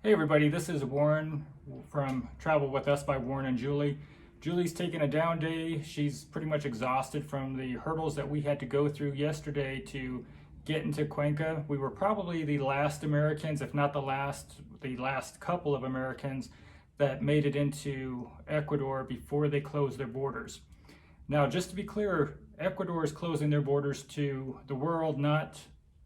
Hey everybody, this is Warren from Travel With Us by Warren and Julie. Julie's taking a down day. She's pretty much exhausted from the hurdles that we had to go through yesterday to get into Cuenca. We were probably the last Americans, if not the last couple of Americans that made it into Ecuador before they closed their borders. Now, just to be clear, Ecuador is closing their borders to the world, not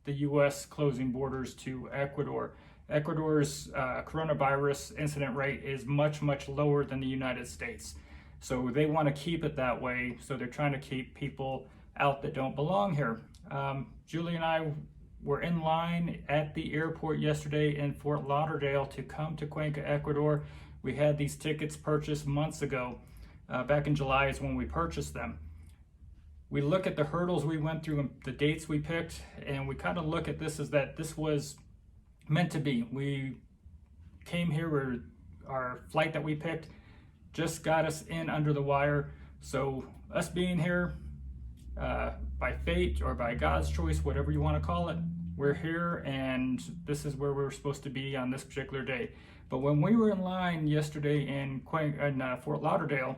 the US closing borders to Ecuador. Ecuador's coronavirus incident rate is much, much lower than the United States. So they want to keep it that way. So they're trying to keep people out that don't belong here. Julie and I were in line at the airport yesterday in Fort Lauderdale to come to Cuenca, Ecuador. We had these tickets purchased months ago. Back in July is when we purchased them. We look at the hurdles we went through and the dates we picked, and we kind of look at this as that this was meant to be. We came here where our flight that we picked just got us in under the wire. So us being here by fate or by God's choice, whatever you want to call it, we're here and this is where we're supposed to be on this particular day. But when we were in line yesterday in Fort Lauderdale,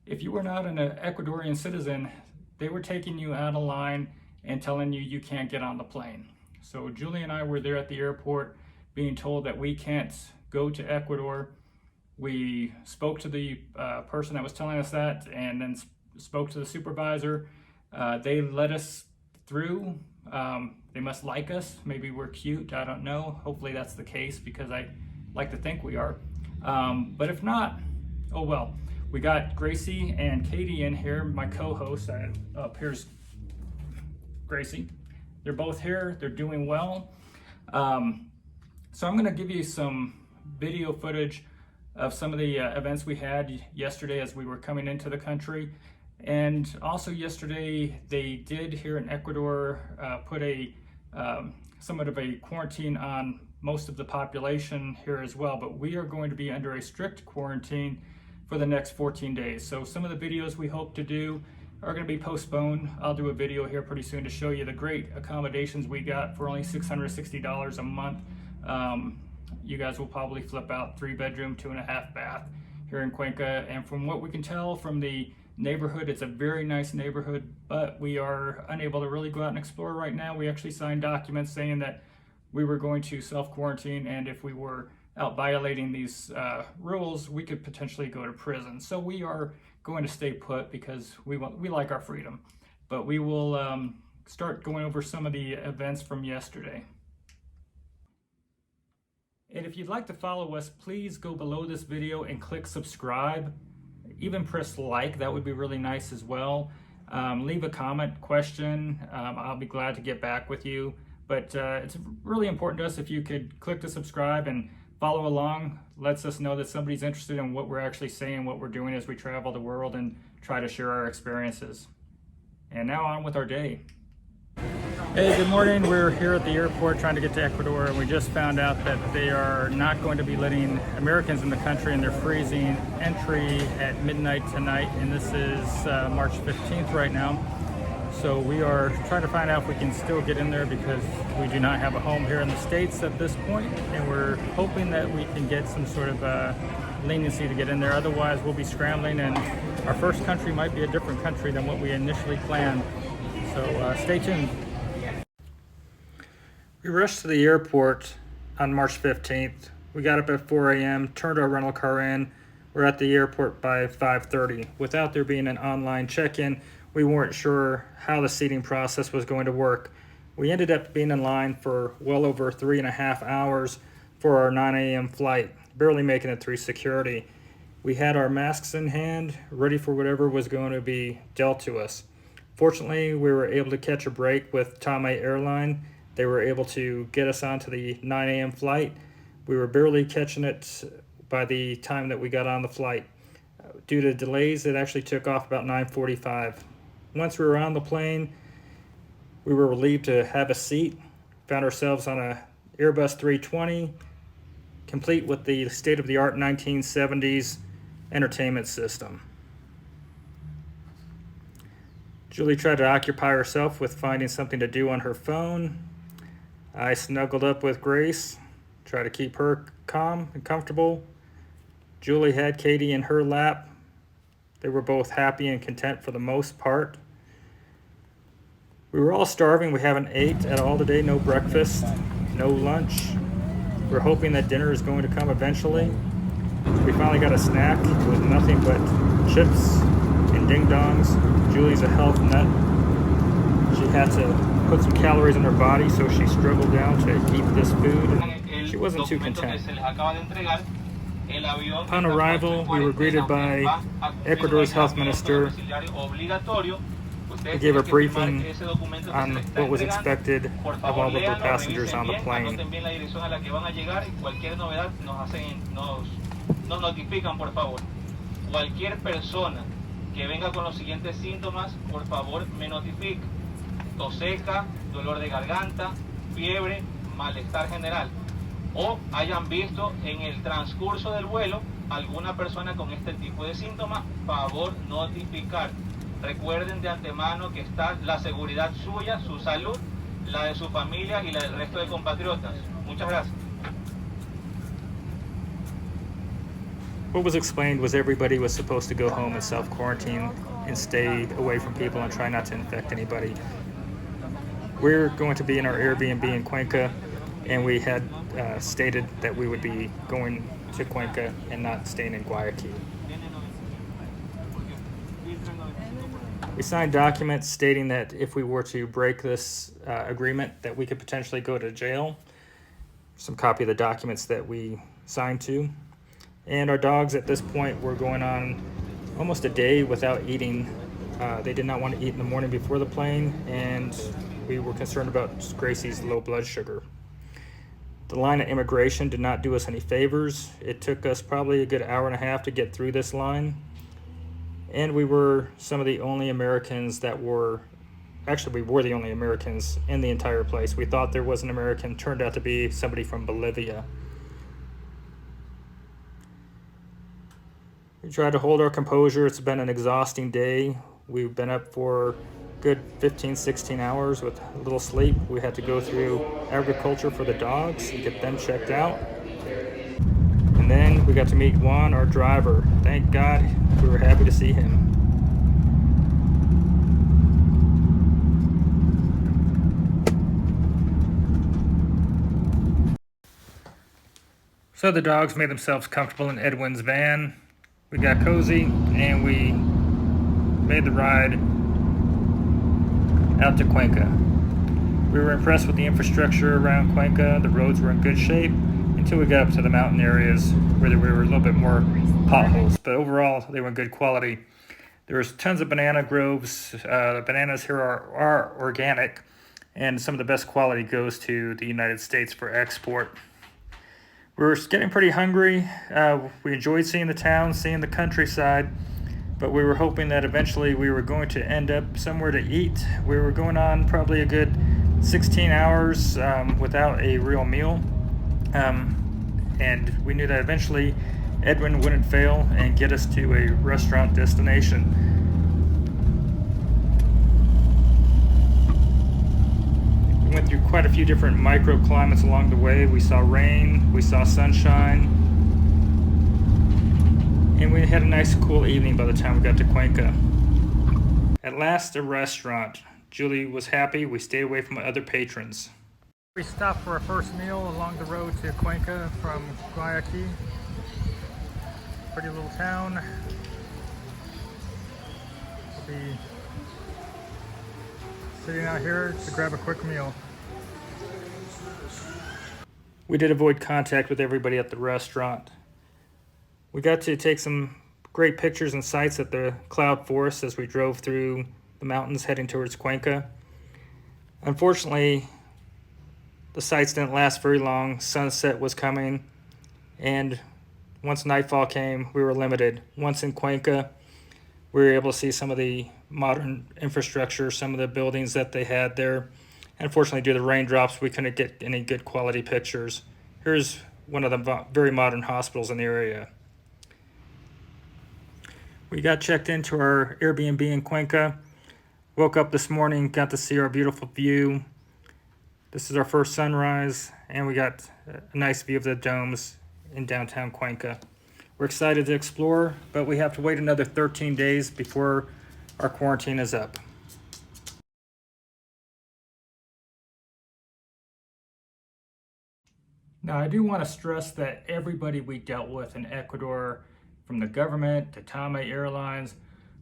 if you were not an Ecuadorian citizen, they were taking you out of line and telling you can't get on the plane. So Julie and I were there at the airport being told that we can't go to Ecuador. We spoke to the person that was telling us that and then spoke to the supervisor. They let us through. They must like us. Maybe we're cute. I don't know. Hopefully that's the case because I like to think we are. But if not, oh well. We got Gracie and Katie in here, my co-host. Here's Gracie. They're both here. They're doing well. So I'm going to give you some video footage of some of the events we had yesterday as we were coming into the country. And also yesterday, they did here in Ecuador put somewhat of a quarantine on most of the population here as well. But we are going to be under a strict quarantine for the next 14 days. So some of the videos we hope to do are going to be postponed. I'll do a video here pretty soon to show you the great accommodations we got for only $660 a month. You guys will probably flip out 3-bedroom, 2.5 bath here in Cuenca. And from what we can tell from the neighborhood, it's a very nice neighborhood, but we are unable to really go out and explore right now. We actually signed documents saying that we were going to self-quarantine, and if we were out violating these rules, we could potentially go to prison. So we are going to stay put because we like our freedom. But we will start going over some of the events from yesterday. And if you'd like to follow us, please go below this video and click subscribe. Even press like, that would be really nice as well. Leave a comment, question. I'll be glad to get back with you. But it's really important to us if you could click to subscribe and follow along. Lets us know that somebody's interested in what we're actually saying, what we're doing as we travel the world and try to share our experiences. And now on with our day. Hey, good morning. We're here at the airport trying to get to Ecuador, and we just found out that they are not going to be letting Americans in the country, and they're freezing entry at midnight tonight, and this is March 15th right now. So we are trying to find out if we can still get in there because we do not have a home here in the States at this point, and we're hoping that we can get some sort of leniency to get in there. Otherwise, we'll be scrambling, and our first country might be a different country than what we initially planned. So stay tuned. We rushed to the airport on March 15th. We got up at 4 a.m., turned our rental car in. We're at the airport by 5:30. Without there being an online check-in, we weren't sure how the seating process was going to work. We ended up being in line for well over 3.5 hours for our 9 a.m. flight, barely making it through security. We had our masks in hand, ready for whatever was going to be dealt to us. Fortunately, we were able to catch a break with Tame Airline. They were able to get us onto the 9 a.m. flight. We were barely catching it by the time that we got on the flight. Due to delays, it actually took off about 9:45. Once we were on the plane, we were relieved to have a seat. Found ourselves on a Airbus 320, complete with the state-of-the-art 1970s entertainment system. Julie tried to occupy herself with finding something to do on her phone. I snuggled up with Grace try to keep her calm and comfortable. Julie had Katie in her lap. They were both happy and content for the most part. We were all starving. We haven't ate at all today. No breakfast, no lunch. We're hoping that dinner is going to come eventually. We finally got a snack with nothing but chips and ding-dongs. Julie's a health nut. She had to put some calories in her body, so she struggled down to eat this food, and she wasn't too content. Upon arrival, we were greeted by Ecuador's health minister. He gave a briefing on what was expected of all of the passengers on the plane. Nos notifican, por favor. Cualquier persona que venga con los siguientes síntomas, por favor, me notifica. Tos seca, dolor de garganta, fiebre, malestar general. O hayan visto en el transcurso del vuelo alguna persona con este tipo de síntomas, favor notificar. Recuerden de antemano que está la seguridad suya, su salud, la de su familia y la del resto de compatriotas. Muchas gracias. What was explained was everybody was supposed to go home and self-quarantine and stay away from people and try not to infect anybody. We're going to be in our Airbnb in Cuenca, and we had stated that we would be going to Cuenca and not staying in Guayaquil. We signed documents stating that if we were to break this agreement, that we could potentially go to jail. Some copy of the documents that we signed to. And our dogs at this point were going on almost a day without eating. They did not want to eat in the morning before the plane, and we were concerned about Gracie's low blood sugar. The line at immigration did not do us any favors. It took us probably a good hour and a half to get through this line. And we were some of the only Americans that were, actually we were the only Americans in the entire place. We thought there was an American, turned out to be somebody from Bolivia. We tried to hold our composure. It's been an exhausting day. We've been up for good 15, 16 hours with a little sleep. We had to go through agriculture for the dogs and get them checked out. And then we got to meet Juan, our driver. Thank God, we were happy to see him. So the dogs made themselves comfortable in Edwin's van. We got cozy and we made the ride out to Cuenca. We were impressed with the infrastructure around Cuenca. The roads were in good shape until we got up to the mountain areas where there were a little bit more potholes, but overall they were in good quality. There was tons of banana groves. The bananas here are organic, and some of the best quality goes to the United States for export. We were getting pretty hungry. We enjoyed seeing the town, seeing the countryside, but we were hoping that eventually we were going to end up somewhere to eat. We were going on probably a good 16 hours without a real meal, and we knew that eventually Edwin wouldn't fail and get us to a restaurant destination. Went through quite a few different microclimates along the way. We saw rain, we saw sunshine, and we had a nice cool evening by the time we got to Cuenca. At last, a restaurant. Julie was happy. We stayed away from other patrons. We stopped for our first meal along the road to Cuenca from Guayaquil. Pretty little town. We'll be sitting out here to grab a quick meal. We did avoid contact with everybody at the restaurant. We got to take some great pictures and sights at the cloud forest as we drove through the mountains heading towards Cuenca. Unfortunately, the sights didn't last very long. Sunset was coming, and once nightfall came, we were limited. Once in Cuenca, we were able to see some of the modern infrastructure, some of the buildings that they had there. Unfortunately, due to the raindrops, we couldn't get any good quality pictures. Here's one of the very modern hospitals in the area. We got checked into our Airbnb in Cuenca. Woke up this morning, got to see our beautiful view. This is our first sunrise, and we got a nice view of the domes in downtown Cuenca. We're excited to explore, but we have to wait another 13 days before our quarantine is up. Now, I do want to stress that everybody we dealt with in Ecuador, from the government to Tame Airlines,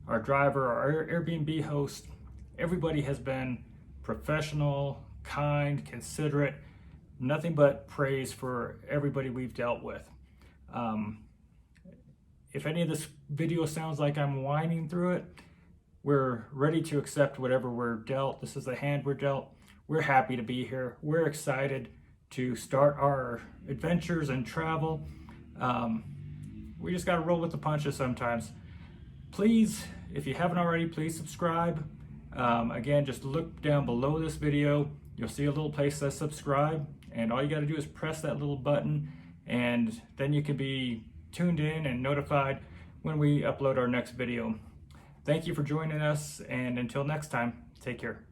our driver, our Airbnb host, everybody has been professional, kind, considerate, nothing but praise for everybody we've dealt with. If any of this video sounds like I'm whining through it, we're ready to accept whatever we're dealt. This is the hand we're dealt. We're happy to be here. We're excited to start our adventures and travel. We just got to roll with the punches sometimes. Please, if you haven't already, please subscribe. Again, just look down below this video. You'll see a little place that says subscribe, and all you got to do is press that little button, and then you can be tuned in and notified when we upload our next video. Thank you for joining us, and until next time, take care.